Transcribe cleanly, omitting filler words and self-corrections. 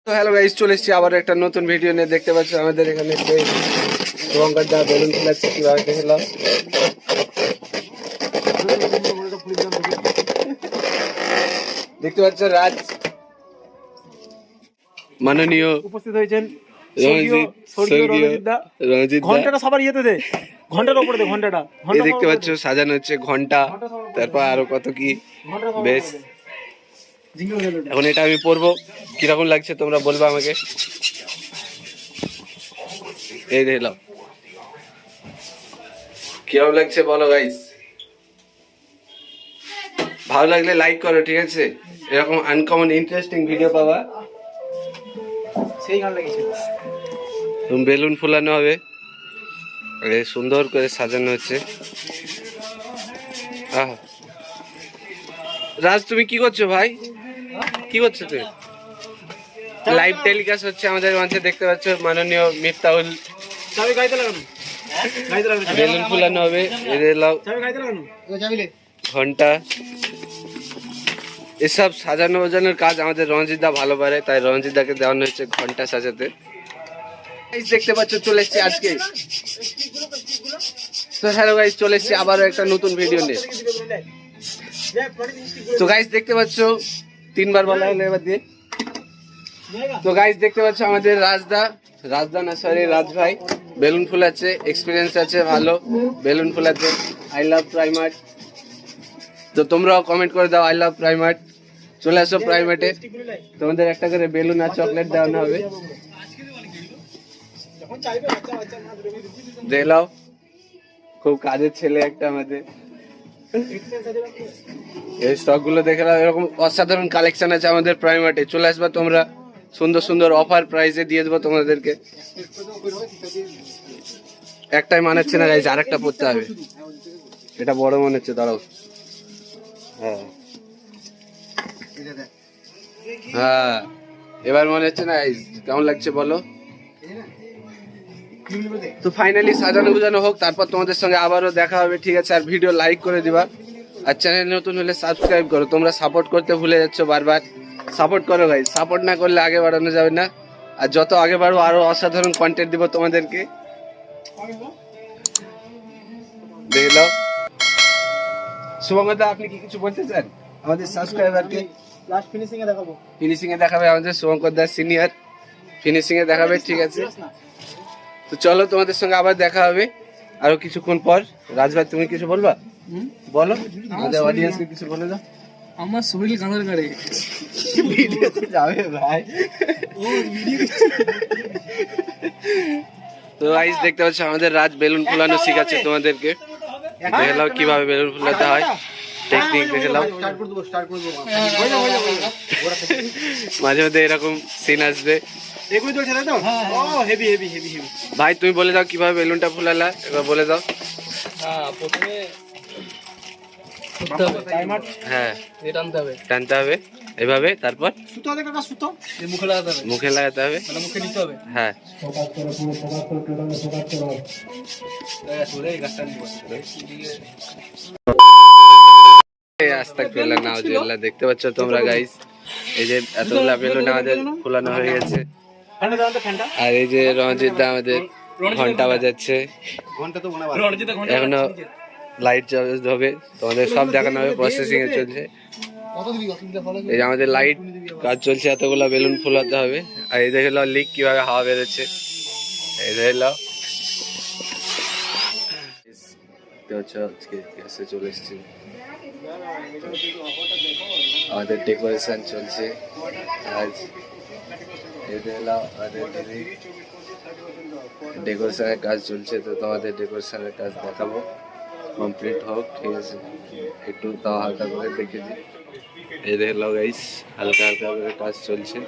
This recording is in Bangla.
তো হ্যালো গাইস, চলে এসেছি আবার একটা নতুন ভিডিও নিয়ে। দেখতে পাচ্ছ আমাদের এখানে শুভঙ্কর দা বেলুন খেলাচ্ছে, কিভাবে দেখলাম। দেখতে পাচ্ছ রাজ মাননীয় উপস্থিত হয়েছেন রণজিৎ দা। ঘন্টাটা সবার ইয়েতে দে, ঘন্টার উপরে দে, ঘন্টাটা এই দেখতে পাচ্ছ সাজানো হচ্ছে ঘন্টা, তারপর আরো কত কি বেশ। এখন এটা আমি পরবো, কিরকম লাগছে তোমরা বলবো আমাকে। এই দেখলাম কিরকম লাগছে বলো গাইস। ভালো লাগলে লাইক করো, ঠিক আছে? এরকম আনকমন ইন্টারেস্টিং ভিডিও পাবা। সেই গান লাগিয়েছে, বেলুন ফুলানো হবে, সুন্দর করে সাজানো হচ্ছে। রাজ তুমি কি করছো ভাই? কি করছো তুমি? লাইভ টেলিকাস্ট হচ্ছে আমাদের মঞ্চে, দেখতে পাচ্ছ মাননীয় মিফতাহুল। চাবি গাইতে লাগানো, গাইতে লাগানো, বেলুন ফুলানো হবে, এদের লাও চাবি গাইতে লাগানো, চাবিলে ঘন্টা, এসব সাজানো বাজানোর কাজ আমাদের রণজিৎ দা ভালো পারে, তাই রণজিৎ দাকে দেওয়ানো হচ্ছে ঘন্টা সাজাতে। দেখতে পাচ্ছ চলে এসছি আজকে। তো হ্যালো গাইস, চলে এসছি আবারও একটা নতুন ভিডিও নিয়ে। তো গাইস দেখতে পাচ্ছ তিনবার বলা হলো এবার দিয়ে। তো গাইস দেখতে পাচ্ছ আমাদের রাজদা না সরি রাজ ভাই বেলুন ফুলাচ্ছে, এক্সপিরিয়েন্স আছে ভালো বেলুন ফুলাতে। I love প্রাইমার্ট। তো তোমরাও কমেন্ট করে দাও আই লাভ প্রাইমার্ট। চলে আসো প্রাইমার্টে, তোমাদের একটা করে বেলুন আর চকলেট দেওয়ানো হবে। দেখলাও খুব কাজের ছেলে একটা আমাদের। এই স্টক গুলো দেখে নাও, এরকম অসাধারণ কালেকশন আছে আমাদের প্রাইমার্টে। চলে আসবা তোমরা, সুন্দর সুন্দর অফার প্রাইসে দিয়ে দেবো তোমাদেরকে। একটাই মানাচ্ছে না গাইস, আরেকটা পড়তে হবে। এটা বড় মনে হচ্ছে, দাঁড়াও। হ্যাঁ এবার মনে হচ্ছে না গাইস, কেমন লাগছে বলো? তো ফাইনালি সাজানো গুজানো হোক, তারপর তোমাদের সঙ্গে আবারও দেখা হবে, ঠিক আছে? আর ভিডিও লাইক করে দিবা, আর চ্যানেল নতুন হলে সাবস্ক্রাইব করো। তোমরা সাপোর্ট করতে ভুলে যাচ্ছ বারবার, সাপোর্ট করো গাইস। সাপোর্ট না করলে আগে বাড়ানো যাবে না, আর যত আগে বাড়বো আরো অসাধারণ কন্টেন্ট দিব তোমাদেরকে। দেখলাম শুভঙ্কর দা, আপনি কি কিছু বলতে চান আমাদের সাবস্ক্রাইবারকে? লাস্ট ফিনিশিং এ দেখাবো, ফিনিশিং এ দেখাবে আমাদের শুভঙ্কর দা সিনিয়র, ফিনিশিং এ দেখাবে, ঠিক আছে? তো চলো তোমাদের সঙ্গে আবার দেখা হবে আরো কিছুক্ষণ পর। রাজভাই তুমি কিছু বলবা? বলো আমাদের অডিয়েন্সকে কিছু বলে দাও। আমার শরীর কাঁদার গাড়ি ভিডিওতে যাবে ভাই। তো গাইস দেখতে পাচ্ছ আমাদের রাজ বেলুন ফুলানো শিখাচ্ছে তোমাদেরকে। দেখলাম কিভাবে বেলুন ফুলাতে হয়, টেকনিক দেখলাম। মাঝে মধ্যে এরকম সিন আসবে। ভাই তুমি বলে দাও কিভাবে বেলুনটা ফুলালা, এবার বলে দাও। হ্যাঁ টানতে হবে এভাবে, তারপর মুখে লাগাতে হবে, হ্যাঁ। নাউজুবিল্লাহ। দেখতে পাচ্ছ তোমরা গাইস, এই যে এতগুলা বেলুন আমাদের ফুলানো হয়ে গেছে, আর এই যে রণজিৎ দা আমাদের ঘন্টা বাজাচ্ছে। এখনো লাইট হবে, তোমাদের সব দেখানো হবে, প্রসেসিং এ চলছে। এই যে আমাদের লাইট কাজ চলছে, এতগুলা বেলুন ফুলাতে হবে। আর এই দেখে লাও লিক কিভাবে হাওয়া বেরোচ্ছে, এই দেখে লাও। চলে এসছি, আমাদের ডেকোরেশন চলছে আজ। ডেকোরেশনের কাজ চলছে, তো তোমাদের ডেকোরেশনের কাজ দেখাবো, কমপ্লিট হোক, ঠিক আছে? একটু তাও হালকা করে দেখেছি, এই দেখলাম গাইস হালকা হালকা করে কাজ চলছে।